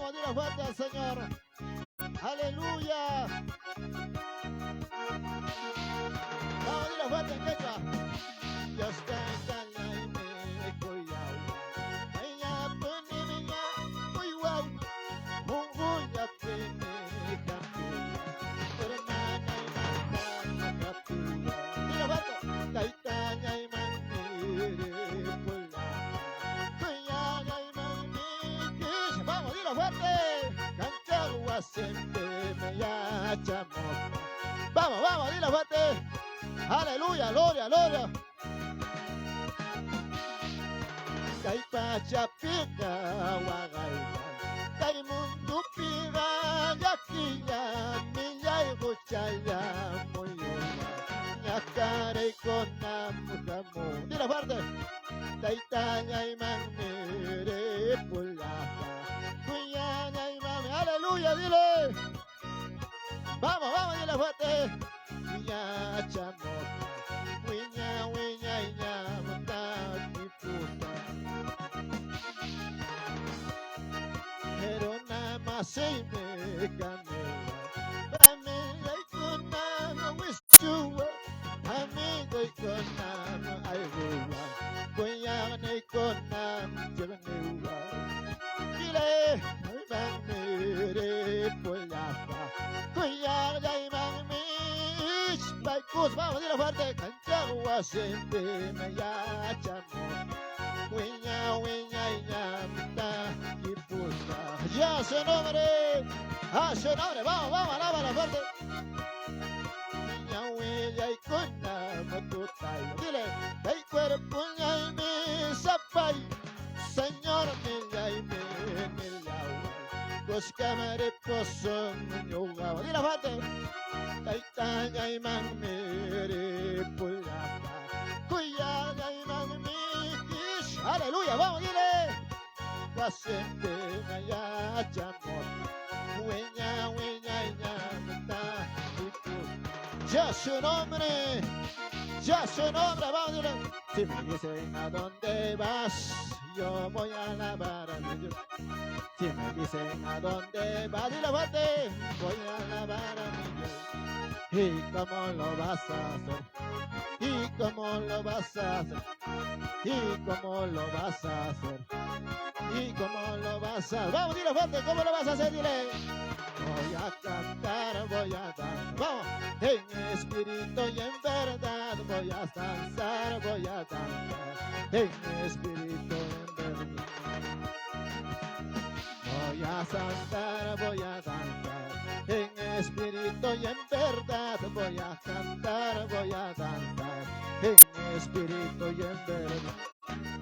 vamos, dile fuerte al Señor. Aleluya. Vamos, dile fuerte en quechua. Dios canta la me cuidado. Ella pone miña muy guau. Munguya pene capilla. Hermana y manda capilla. Dile fuerte. Caitaña y manire pula. Cuyaña y manire. Vamos, dile fuerte. Cantagua siempre me llamo. Vamos, vamos, dile fuerte. Aleluya, gloria, gloria. Caipacha pica, guagaiga. Caimundu piga, yaquilla, milla y buchaya, muy buena. Ñacare con namujamu. Dile fuerte. Taitaña y manere pulaja. Cuyaña y mami. Aleluya, dile. Vamos, vamos, dile fuerte. Winya chamoka, winya winya inya mutaki puta. Pero nada más se me camela. Pamela y con nada wischuwa, amigo y con nada ayuda. Cuñana y con nada llevanewa. Dile, mamere polafa, cuñana y mami. Vamos, dile fuerte. Cantagua siempre me llamo. Wiña, wiña, iñamta y puta. Ya su nombre. A su nombre. Vamos, vamos, alábala fuerte. Wiña, wiña y con la motutai. Dile, el cuerpo y mi zapay. Señor, milla y mi lau. Los camareros son mi hogar. Dile fuerte. Taitaña y manmere pulaja, cuyaña y manmikish. Aleluya, vamos, dile. Guasente maya chamor, hueña, hueña y ñamta y puta. Ya su nombre, vamos, dile. Si me dicen a dónde vas, yo voy a alabar a mi Dios. Si me dicen a dónde vas, dile fuerte, voy a alabar a mi Dios. ¿Y cómo lo vas a hacer? ¿Y cómo lo vas a hacer? ¿Y cómo lo vas a hacer? ¿Y cómo lo vas a hacer? Vamos, dile fuerte, ¿cómo lo vas a hacer? Dile. Voy a cantar, voy a dar. Vamos, en espíritu y en verdad. Voy a danzar, voy a danzar. En espíritu y en verdad. Voy a cantar, voy a danzar. En espíritu y en verdad voy a cantar, voy a danzar. En espíritu y en verdad.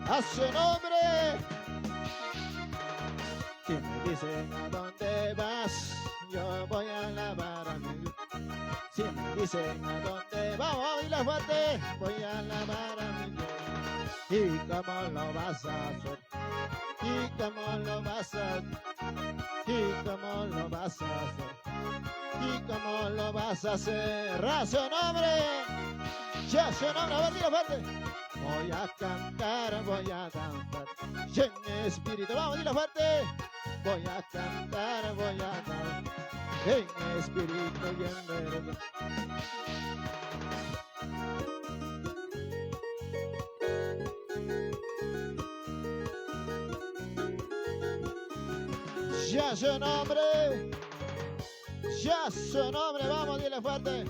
A su nombre. Si me dicen a dónde vas, yo voy a alabar a mi Dios. Si me dicen a dónde vas, vamos, dile fuerte, voy a alabar a mi Dios. ¿Y cómo lo vas a hacer? ¿Y cómo lo vas a hacer? ¿Y cómo lo vas a hacer? ¿Y cómo lo vas a hacer? A su nombre. Ya su nombre, a ver, dile fuerte. Voy a cantar, voy a danzar. Y en espíritu, vamos, dile fuerte. Voy a cantar, voy a danzar. En espíritu y en verdad. Ya su nombre. Ya su nombre, vamos, dile fuerte.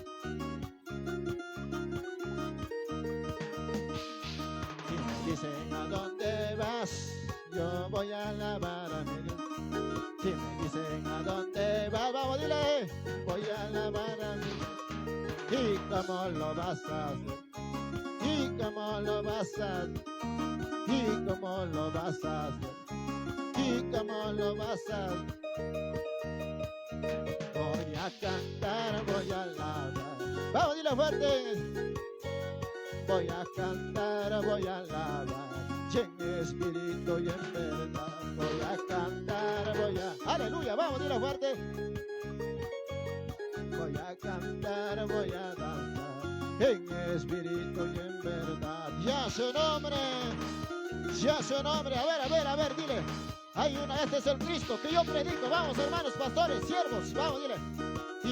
Si me dicen a dónde vas, yo voy a alabar a mi Dios. Si me dicen a dónde vas, vamos, dile. Voy a alabar a mi Dios. ¿Y cómo lo vas a hacer? ¿Y cómo lo vas a hacer? ¿Y cómo lo vas a hacer? ¿Y cómo lo vas a hacer? Voy a cantar, voy a alabar. Vamos, dile fuerte. Voy a cantar, voy a alabar. Y en espíritu y en verdad. Voy a cantar, voy a... Aleluya, vamos, dile fuerte. Voy a cantar, voy a danzar. En espíritu y en verdad. Ya su nombre. Ya su nombre. A ver, dile. Hay una, este es el Cristo que yo predico. Vamos, hermanos, pastores, siervos, vamos, dile.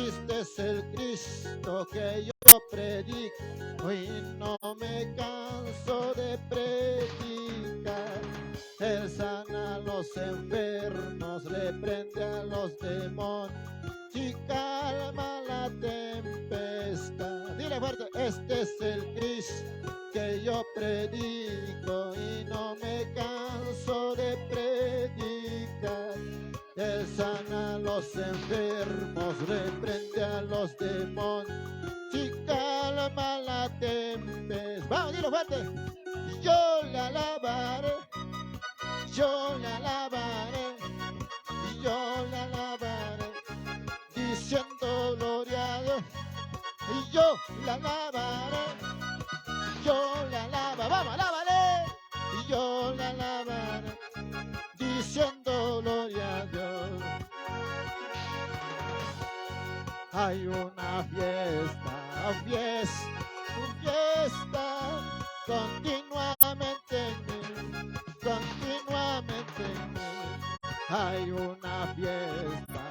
Este es el Cristo que yo predico y no me canso de predicar. Él sana a los enfermos, reprende a los demonios y calma la tempestad. Dile fuerte, este es el Cristo que yo predico y no me canso de predicar. Él sana a los enfermos, reprende a los demonios y calma la tempestad. Vamos, dilo fuerte. Yo le alabaré, yo le alabaré, yo le alabaré, diciendo gloria a Dios. Y yo le alabaré, yo le alabaré, vamos, alábale. Y yo le alabaré, diciendo gloria a Dios. Hay una fiesta, fiesta, continuamente en mí, continuamente en mí. Hay una fiesta,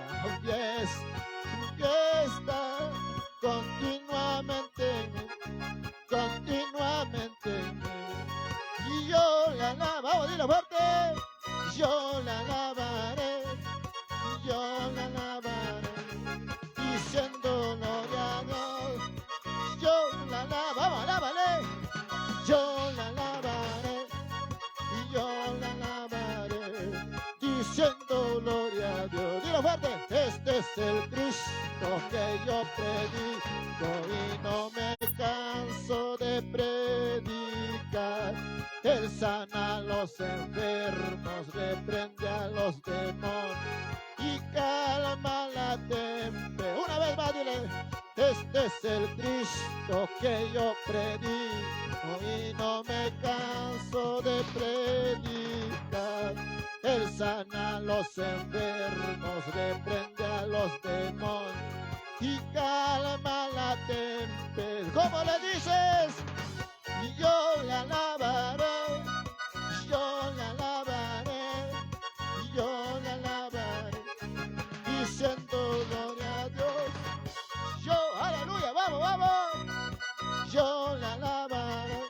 fiesta, continuamente en mí, continuamente en mí. Y yo la alabaré, vamos, dilo fuerte. Yo la alabaré, yo la alabaré, diciendo gloria a Dios. Yo la alabaré, vamos, alábale. Yo la alabaré, y yo la alabaré, diciendo gloria a Dios. Dilo fuerte. Este es el Cristo que yo predico y no me canso de predicar. Él sana a los enfermos, reprende a los demonios y calma la tempestad. Una vez más, dile. Este es el Cristo que yo predico y no me canso de predicar. Él sana a los enfermos, reprende a los demonios y calma la tempestad. ¿Cómo le dices? Y yo le alabaré, yo le alabaré, yo le alabaré, diciendo gloria a Dios. Yo, aleluya, vamos, vamos. Yo le alabaré,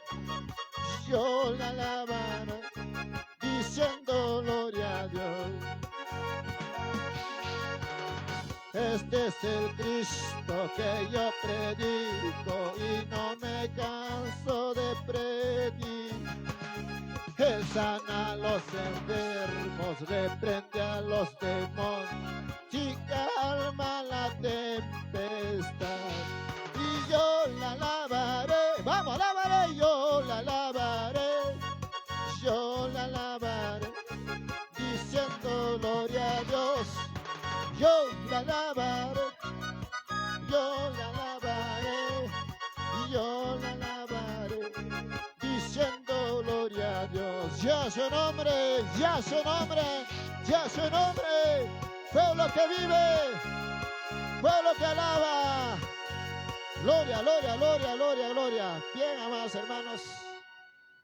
yo le alabaré, diciendo gloria a Dios. Este es el Cristo que yo predico y no me canso de predicar. Él sana a los enfermos, reprende a los demonios y calma la tempestad. Y yo la alabaré, vamos, alabaré, yo la alabaré, yo la alabaré, diciendo gloria a Dios. Yo la alabaré, yo la alabaré, yo la alabaré, diciendo gloria a Dios. Ya su nombre, ya su nombre, ya su nombre. Pueblo que vive, pueblo que alaba. Gloria, gloria, gloria, gloria, gloria. Bien, amados hermanos.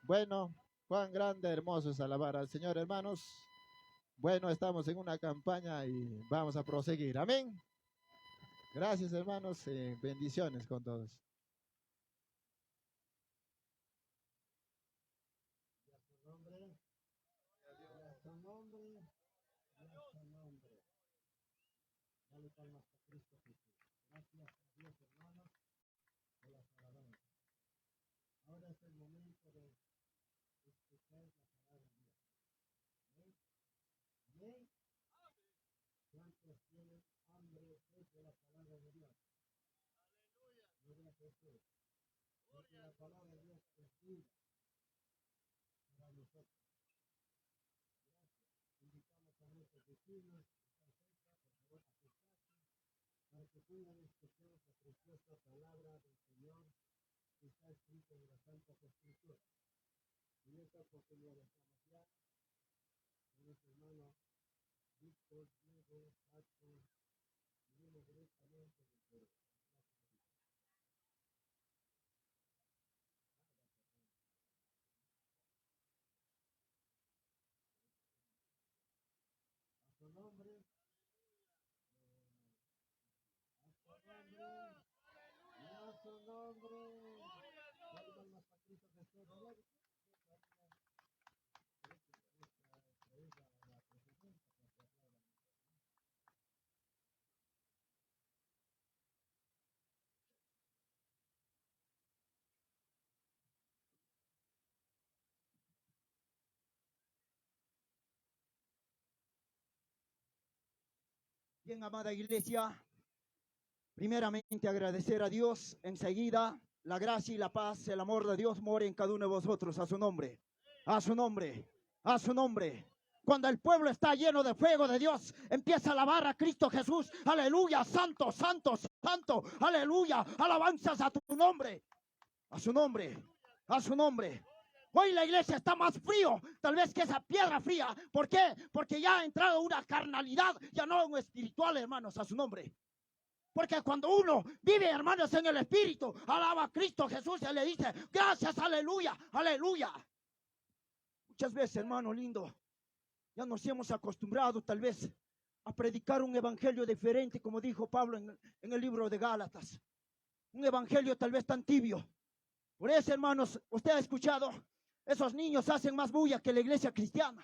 Bueno, cuán grande, hermoso es alabar al Señor, hermanos. Bueno, estamos en una campaña y vamos a proseguir. Amén. Gracias, hermanos. Bendiciones con todos. Dale palmas a Cristo Jesús. Gracias a Dios, hermanos, por las alabanzas. Ahora es el momento de escuchar la palabra de Dios. ¿Amén? ¿Amén? ¿Cuántos tienen hambre de la palabra de Dios? Gloria a Jesús. Porque la palabra de Dios es vida para nosotros. Gracias. Invitamos a nuestros vecinos para que puedan escuchar la preciosa palabra del Señor que está escrita en las Santas Escrituras. En esta oportunidad estamos ya con nuestro hermano Víctor Diego Castro, y viene directamente del Perú. Bien, amada iglesia, primeramente agradecer a Dios. Enseguida, la gracia y la paz, el amor de Dios more en cada uno de vosotros. A su nombre, a su nombre, a su nombre. Cuando el pueblo está lleno de fuego de Dios, empieza a alabar a Cristo Jesús. Aleluya, santo, santo, santo. Aleluya, alabanzas a tu nombre. A su nombre, a su nombre. Hoy la iglesia está más frío, tal vez que esa piedra fría. ¿Por qué? Porque ya ha entrado una carnalidad, ya no un espiritual, hermanos, a su nombre. Porque cuando uno vive, hermanos, en el espíritu, alaba a Cristo Jesús y le dice, gracias, aleluya, aleluya. Muchas veces, hermano lindo, ya nos hemos acostumbrado tal vez a predicar un evangelio diferente, como dijo Pablo en el libro de Gálatas. Un evangelio tal vez tan tibio. Por eso, hermanos, usted ha escuchado, esos niños hacen más bulla que la iglesia cristiana.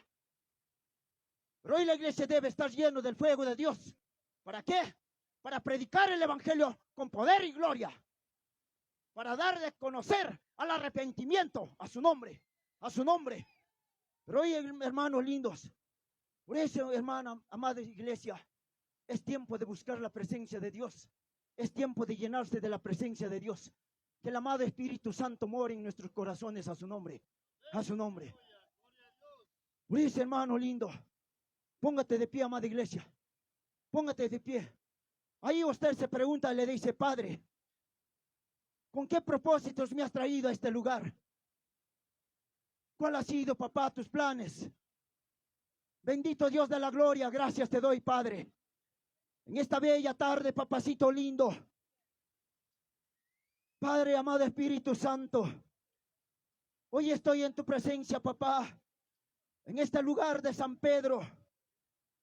Pero hoy la iglesia debe estar lleno del fuego de Dios. ¿Para qué? Para predicar el evangelio con poder y gloria. Para dar de conocer al arrepentimiento, a su nombre, a su nombre. Pero hoy, hermanos lindos, por eso, hermana, amada iglesia, es tiempo de buscar la presencia de Dios. Es tiempo de llenarse de la presencia de Dios. Que el amado Espíritu Santo more en nuestros corazones, a su nombre. A su nombre. Por eso, hermano lindo, póngate de pie, amada iglesia. Póngate de pie. Ahí usted se pregunta y le dice, Padre, ¿con qué propósitos me has traído a este lugar? ¿Cuál ha sido, papá, tus planes? Bendito Dios de la gloria, gracias te doy, Padre. En esta bella tarde, papacito lindo. Padre, amado Espíritu Santo, hoy estoy en tu presencia, papá, en este lugar de San Pedro,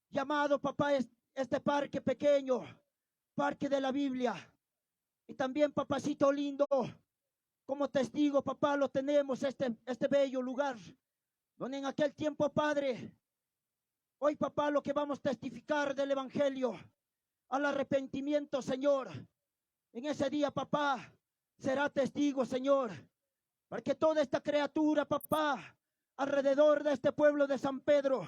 llamado, papá, este parque pequeño, parque de la Biblia. Y también, papacito lindo, como testigo, papá, lo tenemos, este bello lugar, donde en aquel tiempo, Padre, hoy, papá, lo que vamos a testificar del Evangelio, al arrepentimiento, Señor, en ese día, papá, será testigo, Señor, para que toda esta criatura, papá, alrededor de este pueblo de San Pedro,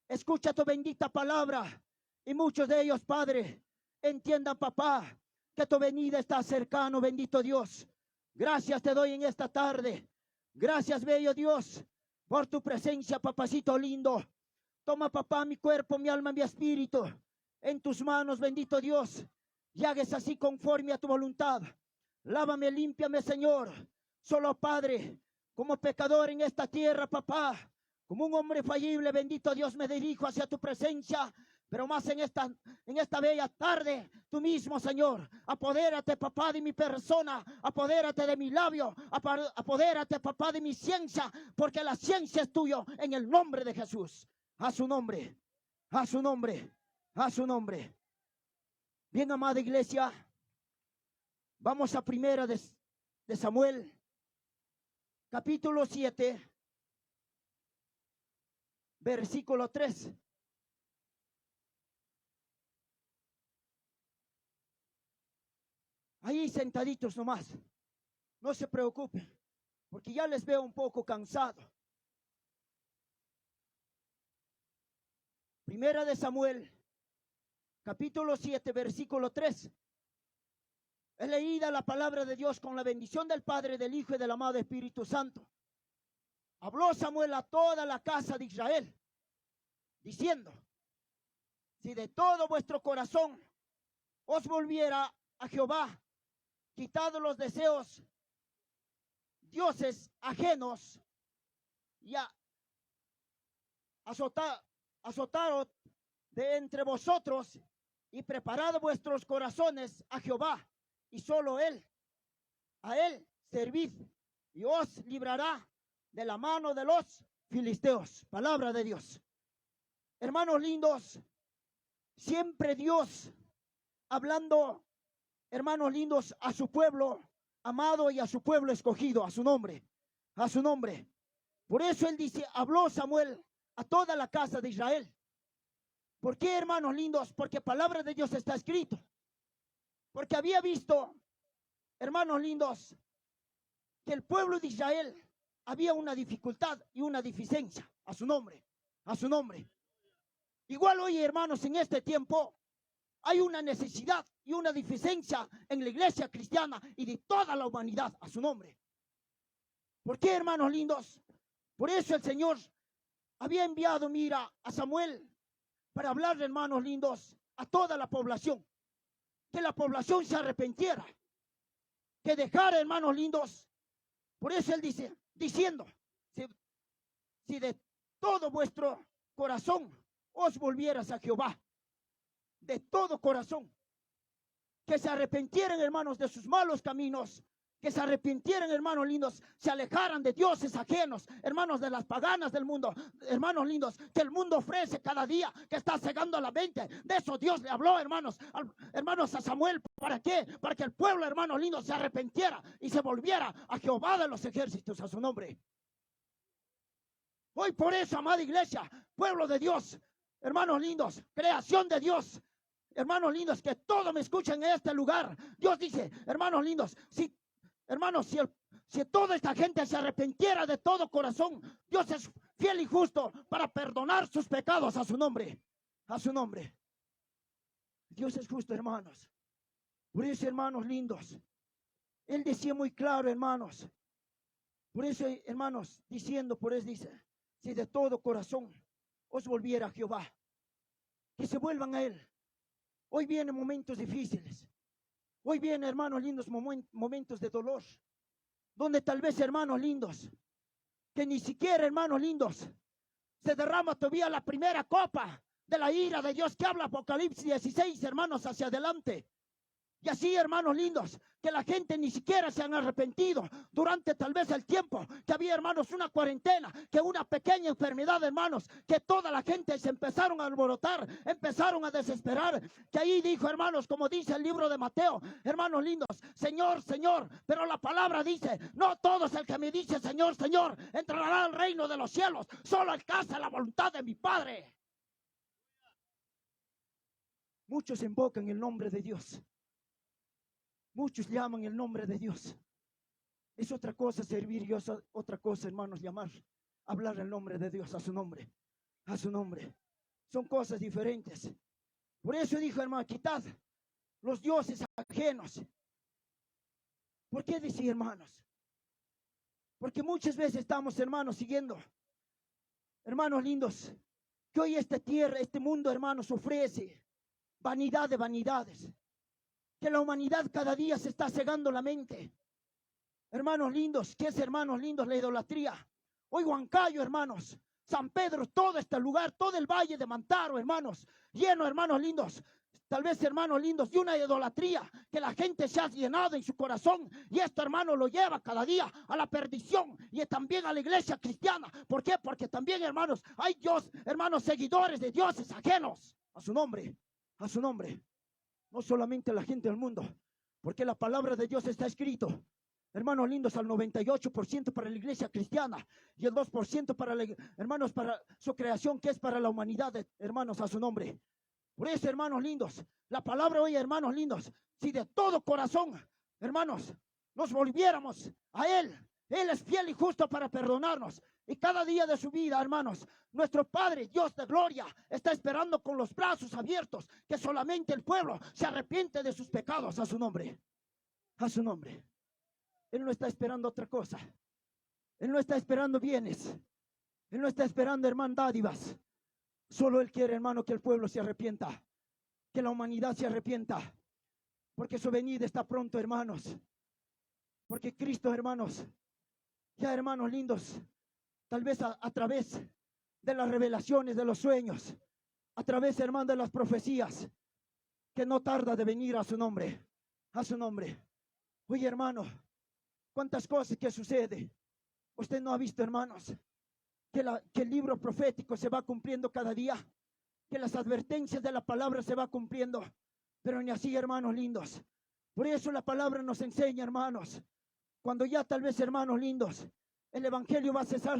escucha tu bendita palabra, y muchos de ellos, Padre, entiendan, papá, que tu venida está cercano, bendito Dios. Gracias te doy en esta tarde. Gracias, bello Dios, por tu presencia, papacito lindo. Toma, papá, mi cuerpo, mi alma, mi espíritu en tus manos, bendito Dios, y hagas así conforme a tu voluntad. Lávame, límpiame, Señor. Solo, Padre, como pecador en esta tierra, papá, como un hombre fallible, bendito Dios, me dirijo hacia tu presencia. Pero más en esta bella tarde, tú mismo, Señor, apodérate, papá, de mi persona, apodérate de mi labio, apodérate, papá, de mi ciencia, porque la ciencia es tuyo, en el nombre de Jesús. A su nombre, a su nombre, a su nombre. Bien, amada iglesia, vamos a primera de Samuel, capítulo 7, versículo 3. Ahí sentaditos nomás, no se preocupen, porque ya les veo un poco cansado. Primera de Samuel, capítulo 7, versículo 3. Es leída la palabra de Dios con la bendición del Padre, del Hijo y del amado Espíritu Santo. Habló Samuel a toda la casa de Israel, diciendo, si de todo vuestro corazón os volviera a Jehová, quitad los deseos, dioses ajenos, y azotaros de entre vosotros, y preparad vuestros corazones a Jehová, y solo a él servid, y os librará de la mano de los filisteos. Palabra de Dios. Hermanos lindos, siempre Dios hablando, hermanos lindos, a su pueblo, amado y a su pueblo escogido, a su nombre, a su nombre. Por eso él dice, habló Samuel a toda la casa de Israel. ¿Por qué, hermanos lindos? Porque palabra de Dios está escrito. Porque había visto, hermanos lindos, que el pueblo de Israel había una dificultad y una deficiencia, a su nombre, a su nombre. Igual hoy, hermanos, en este tiempo hay una necesidad y una deficiencia en la iglesia cristiana y de toda la humanidad, a su nombre. ¿Por qué, hermanos lindos? Por eso el Señor había enviado, mira, a Samuel para hablarle, hermanos lindos, a toda la población. Que la población se arrepintiera, que dejara, hermanos lindos. Por eso él dice, diciendo, si de todo vuestro corazón os volvieras a Jehová, de todo corazón, que se arrepintieran, hermanos, de sus malos caminos, que se arrepintieran, hermanos lindos, se alejaran de dioses ajenos, hermanos, de las paganas del mundo, hermanos lindos, que el mundo ofrece cada día, que está cegando la mente. De eso Dios le habló, hermanos, hermanos, a Samuel. ¿Para qué? Para que el pueblo, hermanos lindos, se arrepintiera y se volviera a Jehová de los ejércitos, a su nombre. Hoy por eso, amada iglesia, pueblo de Dios, hermanos lindos, creación de Dios, hermanos lindos, que todos me escuchen en este lugar. Dios dice, hermanos lindos, hermanos, si toda esta gente se arrepintiera de todo corazón, Dios es fiel y justo para perdonar sus pecados, a su nombre, a su nombre. Dios es justo, hermanos. Por eso, hermanos lindos, Él decía muy claro, hermanos. Por eso, hermanos, diciendo, por eso dice, si de todo corazón os volviera a Jehová, que se vuelvan a Él. Hoy vienen momentos difíciles. Hoy vienen, hermanos lindos, momentos de dolor, donde tal vez, hermanos lindos, que ni siquiera, hermanos lindos, se derrama todavía la primera copa de la ira de Dios que habla Apocalipsis 16, hermanos, hacia adelante. Y así, hermanos lindos, que la gente ni siquiera se han arrepentido durante tal vez el tiempo que había, hermanos, una cuarentena, que una pequeña enfermedad, hermanos, que toda la gente se empezaron a alborotar, empezaron a desesperar, que ahí dijo, hermanos, como dice el libro de Mateo, hermanos lindos, Señor, Señor, pero la palabra dice, no todos el que me dice Señor, Señor, entrará al reino de los cielos, solo el que hace la voluntad de mi Padre. Muchos invocan el nombre de Dios. Muchos llaman el nombre de Dios. Es otra cosa servir y otra cosa, hermanos, hablar el nombre de Dios, a su nombre, a su nombre. Son cosas diferentes. Por eso dijo, hermano, quitad los dioses ajenos. ¿Por qué decir, hermanos? Porque muchas veces estamos, hermanos, siguiendo, hermanos lindos, que hoy esta tierra, este mundo, hermanos, ofrece vanidad de vanidades. Que la humanidad cada día se está cegando la mente. Hermanos lindos, ¿qué es, hermanos lindos, la idolatría? Hoy Huancayo, hermanos, San Pedro, todo este lugar, todo el valle de Mantaro, hermanos, lleno, hermanos lindos, tal vez, hermanos lindos, de una idolatría que la gente se ha llenado en su corazón, y esto, hermano, lo lleva cada día a la perdición y también a la iglesia cristiana. ¿Por qué? Porque también, hermanos, hay Dios, hermanos, seguidores de dioses ajenos, a su nombre, a su nombre. No solamente la gente del mundo, porque la palabra de Dios está escrito, hermanos lindos, al 98% para la iglesia cristiana y el 2% para, hermanos, para su creación, que es para la humanidad, hermanos, a su nombre. Por eso, hermanos lindos, la palabra hoy, hermanos lindos, si de todo corazón, hermanos, nos volviéramos a Él es fiel y justo para perdonarnos. Y cada día de su vida, hermanos, nuestro Padre, Dios de gloria, está esperando con los brazos abiertos que solamente el pueblo se arrepiente de sus pecados, a su nombre. A su nombre. Él no está esperando otra cosa. Él no está esperando bienes. Él no está esperando, hermano, dádivas. Solo Él quiere, hermano, que el pueblo se arrepienta. Que la humanidad se arrepienta. Porque su venida está pronto, hermanos. Porque Cristo, hermanos, ya, hermanos lindos, tal vez a través de las revelaciones, de los sueños, a través, hermano, de las profecías, que no tarda de venir, a su nombre, a su nombre. Oye, hermano, cuántas cosas que sucede. Usted no ha visto, hermanos, que el libro profético se va cumpliendo cada día, que las advertencias de la palabra se va cumpliendo, pero ni así, hermanos lindos. Por eso la palabra nos enseña, hermanos, cuando ya tal vez, hermanos lindos, el evangelio va a cesar,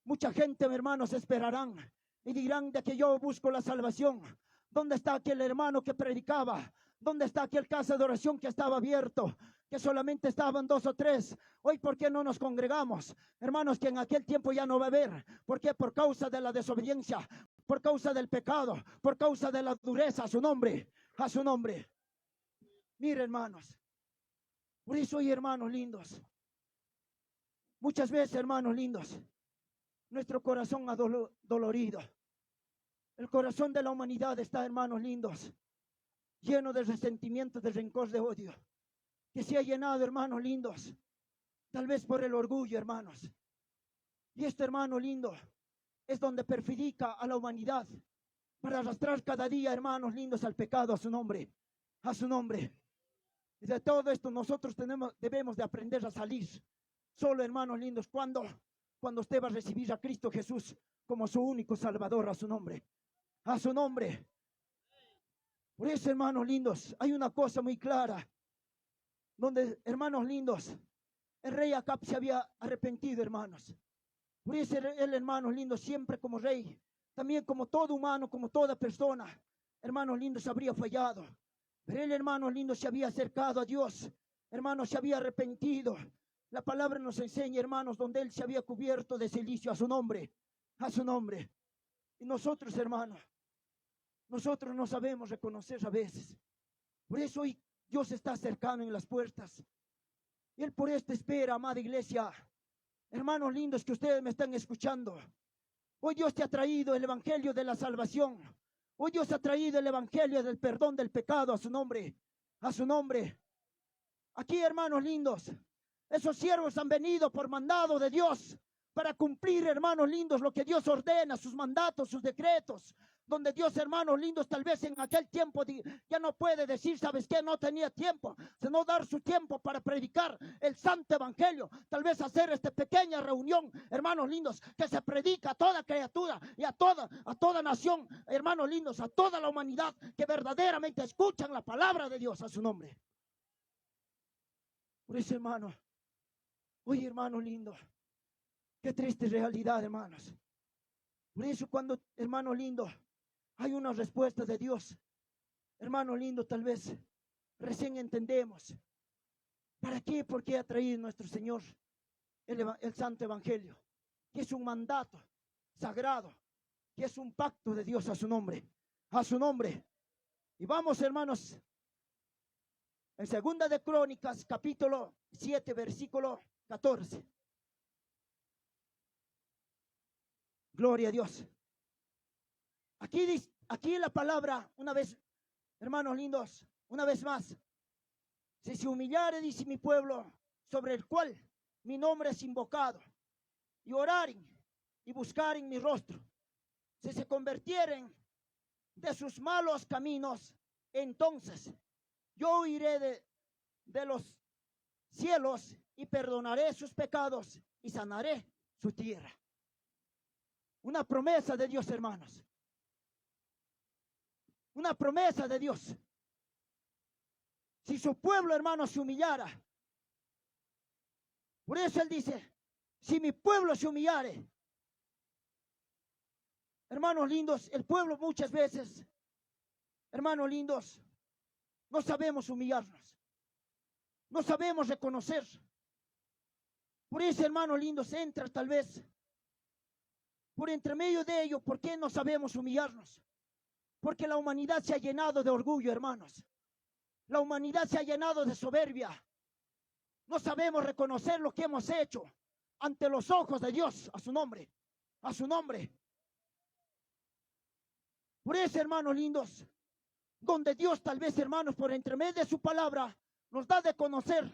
mucha gente, hermanos, esperarán y dirán de que yo busco la salvación. ¿Dónde está aquel hermano que predicaba? ¿Dónde está aquel casa de oración que estaba abierto? Que solamente estaban 2 o 3. Hoy, ¿por qué no nos congregamos? Hermanos, que en aquel tiempo ya no va a haber. ¿Por qué? Por causa de la desobediencia, por causa del pecado, por causa de la dureza. A su nombre, a su nombre. Mire, hermanos, por eso hoy, hermanos lindos, muchas veces, hermanos lindos, nuestro corazón dolorido, el corazón de la humanidad está, hermanos lindos, lleno de resentimiento, de rencor, de odio, que se ha llenado, hermanos lindos, tal vez por el orgullo, hermanos. Y este, hermano lindo, es donde perjudica a la humanidad para arrastrar cada día, hermanos lindos, al pecado. A su nombre, a su nombre. Y de todo esto nosotros debemos de aprender a salir. Solo, hermanos lindos, cuando usted va a recibir a Cristo Jesús como su único Salvador. A su nombre, a su nombre. Por eso, hermanos lindos, hay una cosa muy clara, donde, hermanos lindos, el rey Acab se había arrepentido, hermanos. Por eso el hermanos lindos, siempre como rey, también como todo humano, como toda persona, hermanos lindos, habría fallado. Pero el hermano lindo se había acercado a Dios, hermanos, se había arrepentido. La palabra nos enseña, hermanos, donde él se había cubierto de cilicio. A su nombre, a su nombre. Y nosotros, hermanos, nosotros no sabemos reconocer a veces. Por eso hoy Dios está cercano en las puertas. Y Él por esto espera, amada iglesia, hermanos lindos que ustedes me están escuchando. Hoy Dios te ha traído el evangelio de la salvación. Hoy Dios ha traído el evangelio del perdón del pecado. A su nombre, a su nombre. Aquí, hermanos lindos, esos siervos han venido por mandado de Dios para cumplir, hermanos lindos, lo que Dios ordena, sus mandatos, sus decretos. Donde Dios, hermanos lindos, tal vez en aquel tiempo ya no puede decir, ¿sabes qué? No tenía tiempo, sino dar su tiempo para predicar el santo evangelio. Tal vez hacer esta pequeña reunión, hermanos lindos, que se predica a toda criatura y a toda nación, hermanos lindos, a toda la humanidad que verdaderamente escuchan la palabra de Dios. A su nombre. Por eso, hermano, oye, hermano lindo, qué triste realidad, hermanos. Por eso cuando, hermano lindo, hay una respuesta de Dios, hermano lindo, tal vez recién entendemos. ¿Para qué? ¿Por qué ha traído nuestro Señor el Santo Evangelio? Que es un mandato sagrado, que es un pacto de Dios. A su nombre, a su nombre. Y vamos, hermanos, en Segunda de Crónicas, capítulo 7, versículo 14. Gloria a Dios. Aquí la palabra, una vez, hermanos lindos, una vez más. Si se humillare, dice mi pueblo, sobre el cual mi nombre es invocado, y oraren y buscaren mi rostro, si se convirtieren de sus malos caminos, entonces yo iré de los cielos y perdonaré sus pecados y sanaré su tierra. Una promesa de Dios, hermanos. Una promesa de Dios. Si su pueblo, hermanos, se humillara. Por eso Él dice, si mi pueblo se humillare. Hermanos lindos, el pueblo muchas veces, hermanos lindos, no sabemos humillarnos. No sabemos reconocer. Por eso, hermanos lindos, entra tal vez por entre medio de ello. ¿Por qué no sabemos humillarnos? Porque la humanidad se ha llenado de orgullo, hermanos. La humanidad se ha llenado de soberbia. No sabemos reconocer lo que hemos hecho ante los ojos de Dios. A su nombre, a su nombre. Por eso, hermanos lindos, donde Dios tal vez, hermanos, por entre medio de su palabra, nos da de conocer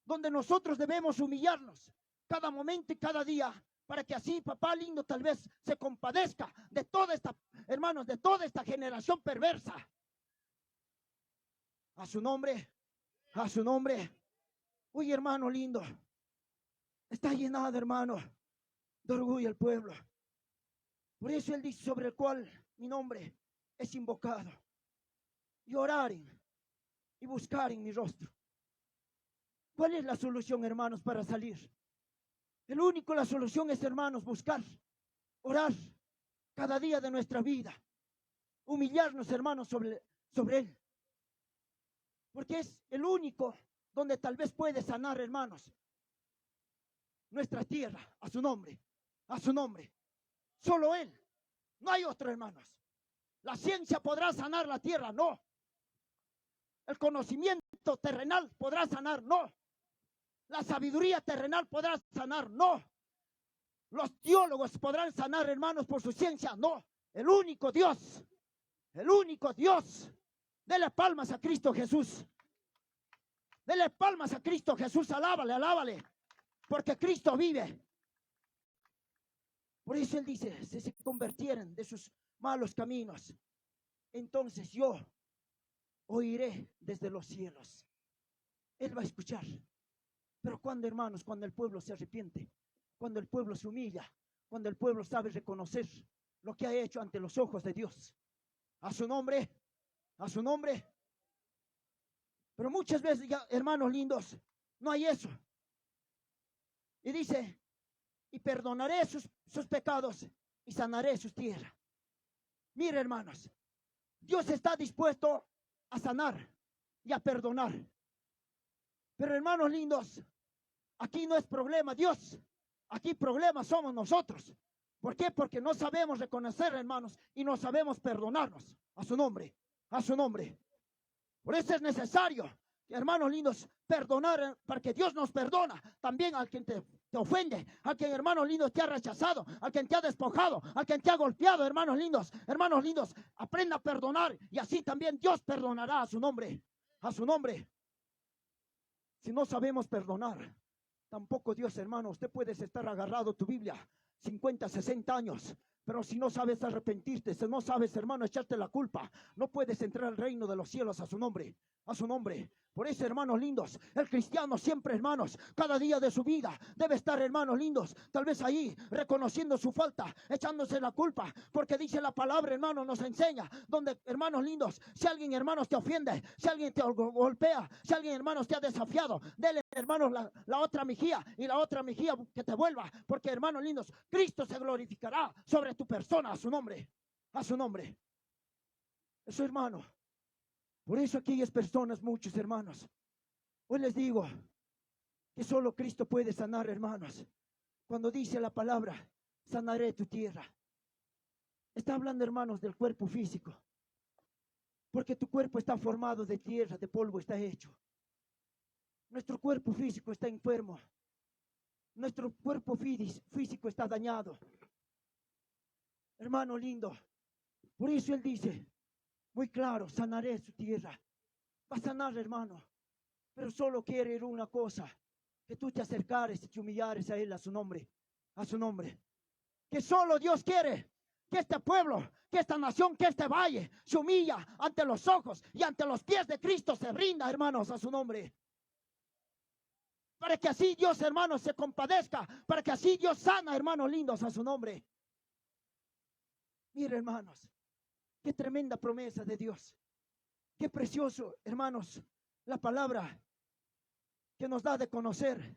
donde nosotros debemos humillarnos cada momento y cada día, para que así, papá lindo, tal vez se compadezca de toda esta, hermanos, de toda esta generación perversa. A su nombre, a su nombre. Uy, hermano lindo, está llenado, hermano, de orgullo el pueblo. Por eso Él dice, sobre el cual mi nombre es invocado, y oraren y buscaren mi rostro. ¿Cuál es la solución, hermanos, para salir? La solución es, hermanos, buscar, orar cada día de nuestra vida, humillarnos, hermanos, sobre Él. Porque es el único donde tal vez puede sanar, hermanos, nuestra tierra, a su nombre, a su nombre. Solo Él, no hay otro, hermanos. La ciencia podrá sanar la tierra, no. El conocimiento terrenal podrá sanar, no. La sabiduría terrenal podrá sanar, no. Los teólogos podrán sanar, hermanos, por su ciencia, no. El único Dios, el único Dios. Dele palmas a Cristo Jesús. Dele palmas a Cristo Jesús, alábale, alábale, porque Cristo vive. Por eso Él dice, si se convirtieran de sus malos caminos, entonces yo oiré desde los cielos. Él va a escuchar. Pero cuando, hermanos, cuando el pueblo se arrepiente, cuando el pueblo se humilla, cuando el pueblo sabe reconocer lo que ha hecho ante los ojos de Dios, a su nombre, a su nombre. Pero muchas veces, ya, hermanos lindos, no hay eso. Y dice, y perdonaré sus pecados y sanaré sus tierras. Mire, hermanos, Dios está dispuesto a sanar y a perdonar. Pero, hermanos lindos, aquí no es problema Dios, aquí problema somos nosotros. ¿Por qué? Porque no sabemos reconocer, hermanos, y no sabemos perdonarnos. A su nombre, a su nombre. Por eso es necesario, hermanos lindos, perdonar, para que Dios nos perdona también al quien te ofende, al quien, hermanos lindos, te ha rechazado, al quien te ha despojado, al quien te ha golpeado, hermanos lindos, aprenda a perdonar y así también Dios perdonará a su nombre, a su nombre. Si no sabemos perdonar, tampoco Dios, hermano, usted puede estar agarrado a tu Biblia 50, 60 años, pero si no sabes arrepentirte, si no sabes, hermano, echarte la culpa, no puedes entrar al reino de los cielos a su nombre, a su nombre. Por eso, hermanos lindos, el cristiano siempre, hermanos, cada día de su vida debe estar, hermanos lindos, tal vez ahí reconociendo su falta, echándose la culpa, porque dice la palabra, hermanos, nos enseña, donde, hermanos lindos, si alguien, hermanos, te ofende, si alguien te golpea, si alguien, hermanos, te ha desafiado, dele, hermanos, la otra mejilla, y la otra mejilla que te vuelva, porque, hermanos lindos, Cristo se glorificará sobre tu persona, a su nombre, a su nombre. Eso, hermano. Por eso aquellas personas, muchos hermanos, hoy les digo que solo Cristo puede sanar, hermanos. Cuando dice la palabra, sanaré tu tierra, está hablando, hermanos, del cuerpo físico, porque tu cuerpo está formado de tierra, de polvo está hecho. Nuestro cuerpo físico está enfermo, nuestro cuerpo físico está dañado, hermano lindo. Por eso Él dice muy claro, sanaré su tierra. Va a sanar, hermano, pero solo quiere una cosa, que tú te acercares y te humillares a Él, a su nombre, a su nombre. Que solo Dios quiere que este pueblo, que esta nación, que este valle se humilla ante los ojos y ante los pies de Cristo, se rinda, hermanos, a su nombre. Para que así Dios, hermanos, se compadezca, para que así Dios sana, hermanos lindos, a su nombre. Mire, hermanos, qué tremenda promesa de Dios. Qué precioso, hermanos, la palabra que nos da de conocer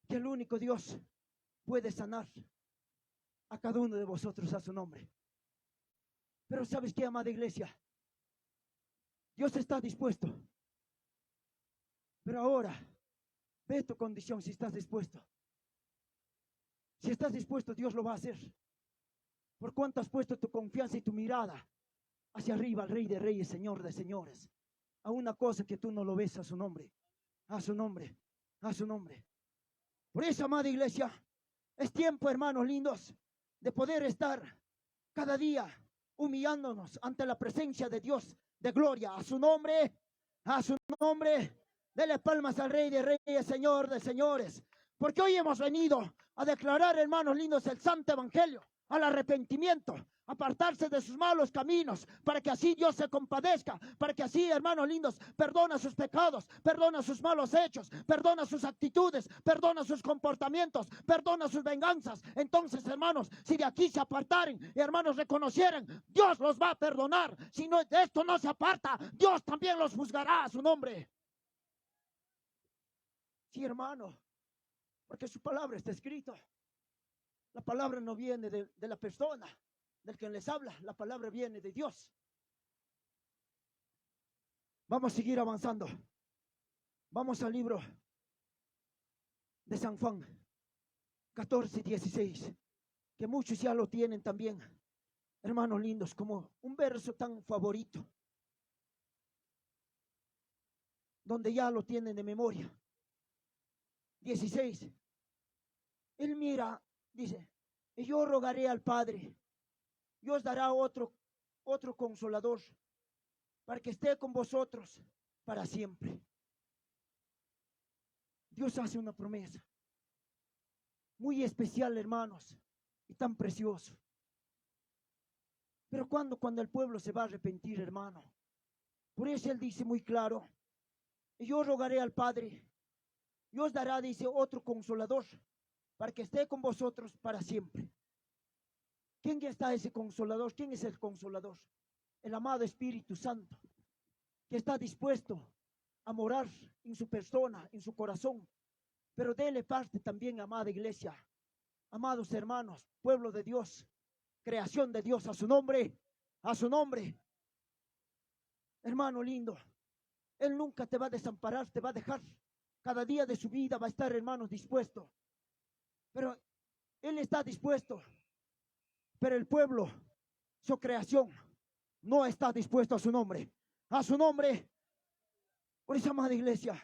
que el único Dios puede sanar a cada uno de vosotros a su nombre. Pero ¿sabes qué, amada iglesia? Dios está dispuesto. Pero ahora, ve tu condición si estás dispuesto. Si estás dispuesto, Dios lo va a hacer. ¿Por cuánto has puesto tu confianza y tu mirada hacia arriba al Rey de Reyes, Señor de Señores? A una cosa que tú no lo ves, a su nombre, a su nombre, a su nombre. Por eso, amada iglesia, es tiempo, hermanos lindos, de poder estar cada día humillándonos ante la presencia de Dios de gloria, a su nombre, a su nombre. Dele palmas al Rey de Reyes, Señor de Señores, porque hoy hemos venido a declarar, hermanos lindos, el santo evangelio, al arrepentimiento, apartarse de sus malos caminos, para que así Dios se compadezca, para que así, hermanos lindos, perdona sus pecados, perdona sus malos hechos, perdona sus actitudes, perdona sus comportamientos, perdona sus venganzas. Entonces, hermanos, si de aquí se apartaren y, hermanos, reconocieran, Dios los va a perdonar. Si no, de esto no se aparta, Dios también los juzgará a su nombre. Sí, hermano, porque su palabra está escrita. La palabra no viene de la persona, del que les habla. La palabra viene de Dios. Vamos a seguir avanzando. Vamos al libro de San Juan 14:16, que muchos ya lo tienen también, hermanos lindos, como un verso tan favorito, donde ya lo tienen de memoria. 16. Él mira, dice, y yo rogaré al Padre, y os dará otro consolador, para que esté con vosotros para siempre. Dios hace una promesa muy especial, hermanos, y tan precioso. Pero cuando el pueblo se va a arrepentir, hermano. Por eso Él dice muy claro, y yo rogaré al Padre, y os dará, dice, otro consolador, para que esté con vosotros para siempre. ¿Quién está ese consolador? ¿Quién es el consolador? El amado Espíritu Santo, que está dispuesto a morar en su persona, en su corazón. Pero déle parte también, amada iglesia, amados hermanos, pueblo de Dios, creación de Dios, a su nombre, a su nombre. Hermano lindo, Él nunca te va a desamparar, te va a dejar. Cada día de su vida va a estar, hermanos, dispuesto. Pero Él está dispuesto. Pero el pueblo, su creación, no está dispuesto a su nombre. A su nombre. Por esa amada iglesia,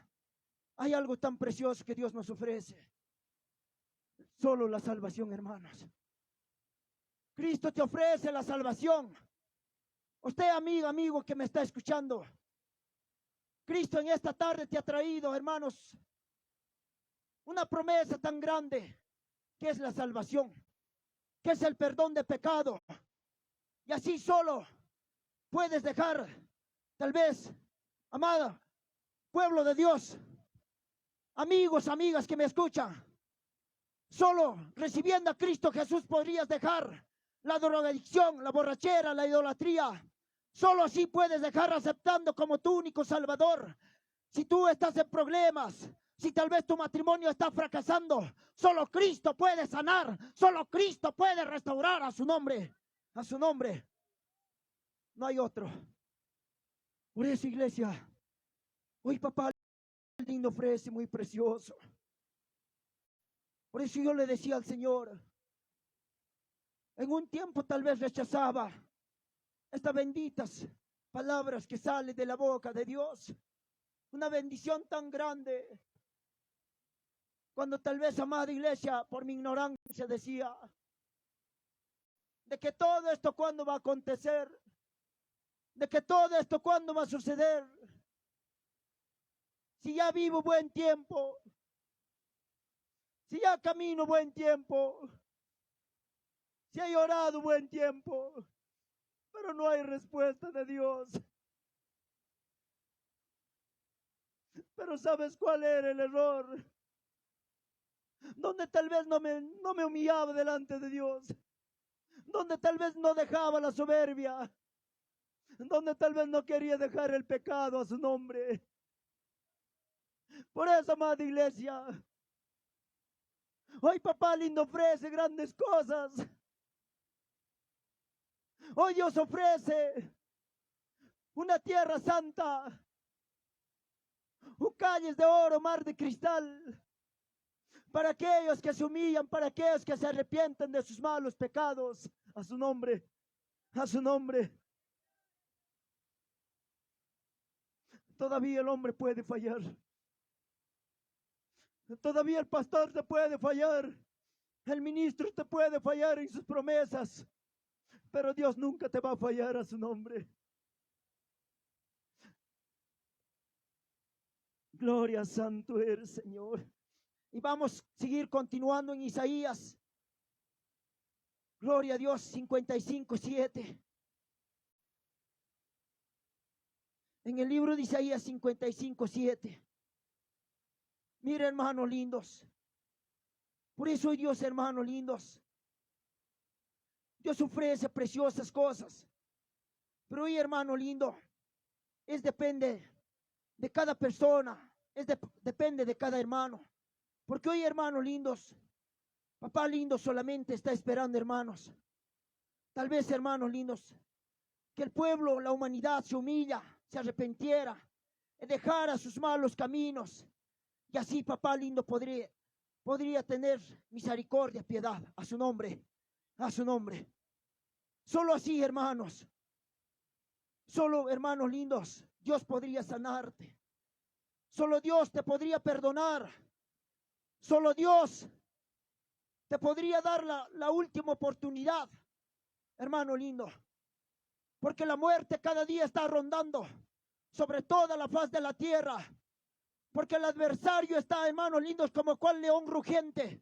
hay algo tan precioso que Dios nos ofrece. Solo la salvación, hermanos. Cristo te ofrece la salvación. Usted, amigo que me está escuchando, Cristo en esta tarde te ha traído, hermanos, una promesa tan grande, que es la salvación, que es el perdón de pecado. Y así solo puedes dejar, tal vez, amada, pueblo de Dios, amigos, amigas que me escuchan, solo recibiendo a Cristo Jesús podrías dejar la drogadicción, la borrachera, la idolatría. Solo así puedes dejar aceptando como tu único Salvador. Si tú estás en problemas, si tal vez tu matrimonio está fracasando, solo Cristo puede sanar, solo Cristo puede restaurar, a su nombre, a su nombre. No hay otro. Por eso, iglesia, hoy papá lindo ofrece muy precioso. Por eso yo le decía al Señor, en un tiempo tal vez rechazaba estas benditas palabras que salen de la boca de Dios. Una bendición tan grande. Cuando tal vez, amada iglesia, por mi ignorancia decía, de que todo esto cuándo va a acontecer, de que todo esto cuándo va a suceder. Si ya vivo buen tiempo, si ya camino buen tiempo, si he orado buen tiempo, pero no hay respuesta de Dios. Pero ¿sabes cuál era el error? Donde tal vez no me humillaba delante de Dios, donde tal vez no dejaba la soberbia, donde tal vez no quería dejar el pecado a su nombre. Por eso, amada iglesia, hoy papá lindo ofrece grandes cosas. Hoy Dios ofrece una tierra santa, calles de oro, mar de cristal, para aquellos que se humillan, para aquellos que se arrepienten de sus malos pecados, a su nombre, a su nombre. Todavía el hombre puede fallar. Todavía el pastor te puede fallar. El ministro te puede fallar en sus promesas. Pero Dios nunca te va a fallar, a su nombre. Gloria, santo eres, Señor. Y vamos a seguir continuando en Isaías. Gloria a Dios, 55:7. En el libro de Isaías 55:7. Mira, hermanos lindos. Por eso hoy Dios, hermanos lindos, Dios ofrece preciosas cosas. Pero hoy, hermano lindo, depende de cada persona, depende de cada hermano. Porque hoy, hermanos lindos, papá lindo solamente está esperando, hermanos. Tal vez, hermanos lindos, que el pueblo, la humanidad se humilla, se arrepentiera, y dejara sus malos caminos. Y así, papá lindo, podría tener misericordia, piedad, a su nombre, a su nombre. Solo así, hermanos, solo, hermanos lindos, Dios podría sanarte. Solo Dios te podría perdonar. Solo Dios te podría dar la última oportunidad, hermano lindo. Porque la muerte cada día está rondando sobre toda la faz de la tierra. Porque el adversario está, hermanos lindos, como cual león rugiente.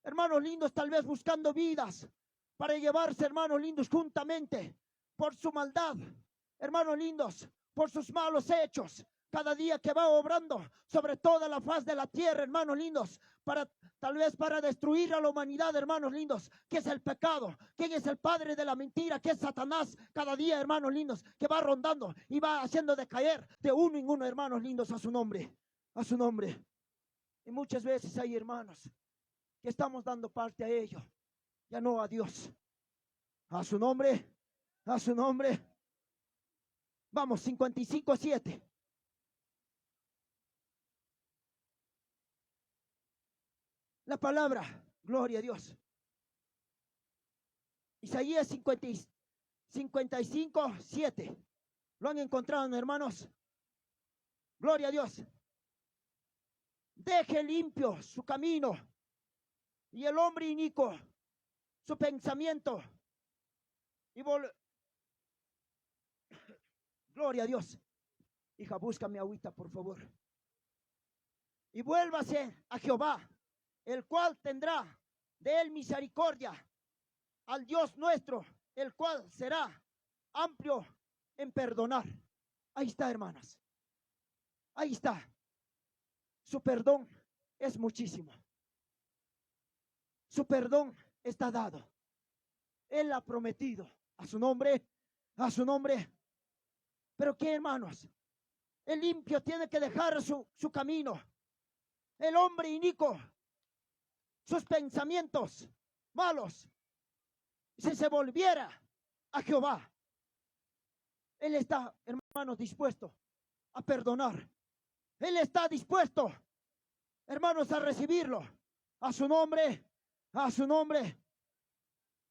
Hermanos lindos, tal vez buscando vidas para llevarse, hermanos lindos, juntamente por su maldad. Hermanos lindos, por sus malos hechos. Cada día que va obrando sobre toda la faz de la tierra, hermanos lindos, tal vez para destruir a la humanidad, hermanos lindos, que es el pecado, quién es el padre de la mentira, que es Satanás. Cada día, hermanos lindos, que va rondando y va haciendo decaer de uno en uno, hermanos lindos, a su nombre, a su nombre. Y muchas veces hay hermanos que estamos dando parte a ello, ya no a Dios. A su nombre, a su nombre. Vamos, 55:7. La palabra, gloria a Dios. Isaías 55:7. ¿Lo han encontrado, hermanos? Gloria a Dios. Deje limpio su camino y el hombre inicuo su pensamiento. Gloria a Dios. Hija, búscame agüita, por favor. Y vuélvase a Jehová, el cual tendrá de él misericordia, al Dios nuestro, el cual será amplio en perdonar. Ahí está, hermanas. Ahí está. Su perdón es muchísimo. Su perdón está dado. Él ha prometido a su nombre, a su nombre. Pero qué, hermanos, el limpio tiene que dejar su camino. El hombre inicuo, sus pensamientos malos, si se volviera a Jehová, Él está, hermanos, dispuesto a perdonar. Él está dispuesto, hermanos, a recibirlo. A su nombre, a su nombre.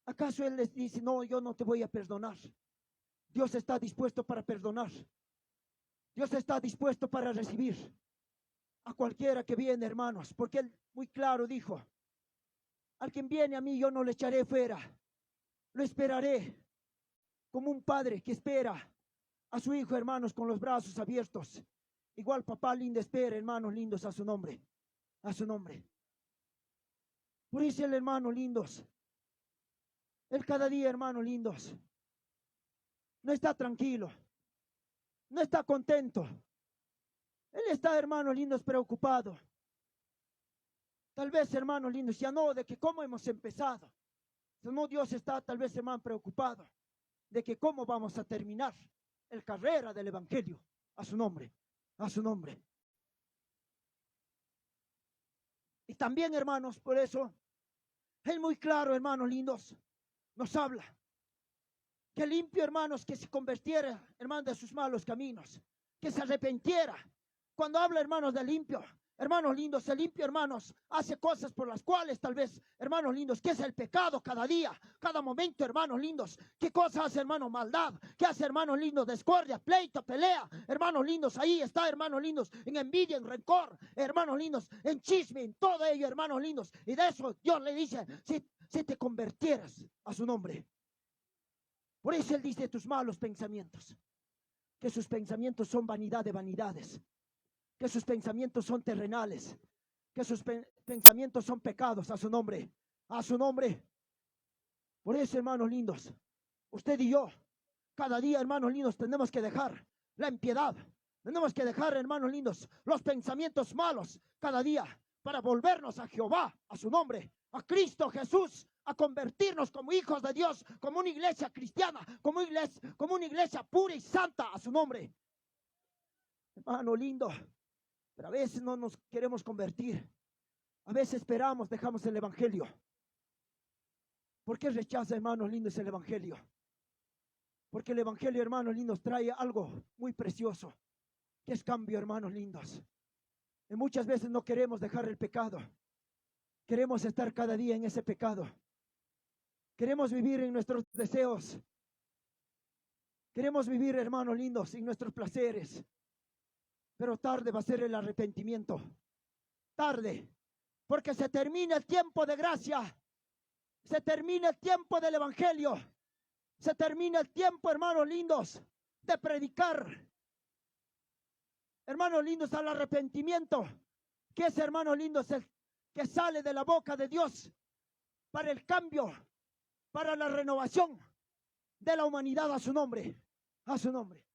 ¿Acaso Él les dice, no, yo no te voy a perdonar? Dios está dispuesto para perdonar. Dios está dispuesto para recibir a cualquiera que viene, hermanos, porque Él muy claro dijo, al quien viene a mí yo no le echaré fuera, lo esperaré como un padre que espera a su hijo, hermanos, con los brazos abiertos. Igual papá lindo espera, hermanos lindos, a su nombre, a su nombre. Por eso el hermano lindos, él cada día, hermanos lindos, no está tranquilo, no está contento. Él está, hermanos lindos, preocupado. Tal vez, hermanos lindos, ya no de que cómo hemos empezado, sino Dios está tal vez, hermano, preocupado de que cómo vamos a terminar el carrera del evangelio. A su nombre, a su nombre. Y también, hermanos, por eso, Él muy claro, hermanos lindos, nos habla que limpio, hermanos, que se convirtiera, hermanos, de sus malos caminos, que se arrepintiera. Cuando habla, hermanos, de limpio, hermanos lindos, el limpio, hermanos, hace cosas por las cuales tal vez, hermanos lindos, que es el pecado cada día, cada momento, hermanos lindos. ¿Qué cosa hace, hermano? Maldad. ¿Qué hace, hermanos lindos? Discordia, pleito, pelea. Hermanos lindos, ahí está, hermanos lindos, en envidia, en rencor, hermanos lindos, en chisme, en todo ello, hermanos lindos. Y de eso Dios le dice, si te convirtieras a su nombre. Por eso Él dice tus malos pensamientos, que sus pensamientos son vanidad de vanidades, que sus pensamientos son terrenales, que sus pensamientos son pecados. A su nombre, a su nombre. Por eso, hermanos lindos, usted y yo, cada día, hermanos lindos, tenemos que dejar la impiedad, tenemos que dejar, hermanos lindos, los pensamientos malos cada día para volvernos a Jehová, a su nombre, a Cristo Jesús, a convertirnos como hijos de Dios, como una iglesia cristiana, como una iglesia pura y santa, a su nombre. Hermano lindo, Pero a veces no nos queremos convertir. A veces esperamos, dejamos el evangelio. ¿Por qué rechaza, hermanos lindos, el evangelio? Porque el evangelio, hermanos lindos, trae algo muy precioso, que es cambio, hermanos lindos. Y muchas veces no queremos dejar el pecado. Queremos estar cada día en ese pecado. Queremos vivir en nuestros deseos. Queremos vivir, hermanos lindos, en nuestros placeres. Pero tarde va a ser el arrepentimiento. Tarde. Porque se termina el tiempo de gracia. Se termina el tiempo del evangelio. Se termina el tiempo, hermanos lindos, de predicar. Hermanos lindos, al arrepentimiento. Que es, hermanos lindos, el que sale de la boca de Dios para el cambio, para la renovación de la humanidad a su nombre. A su nombre.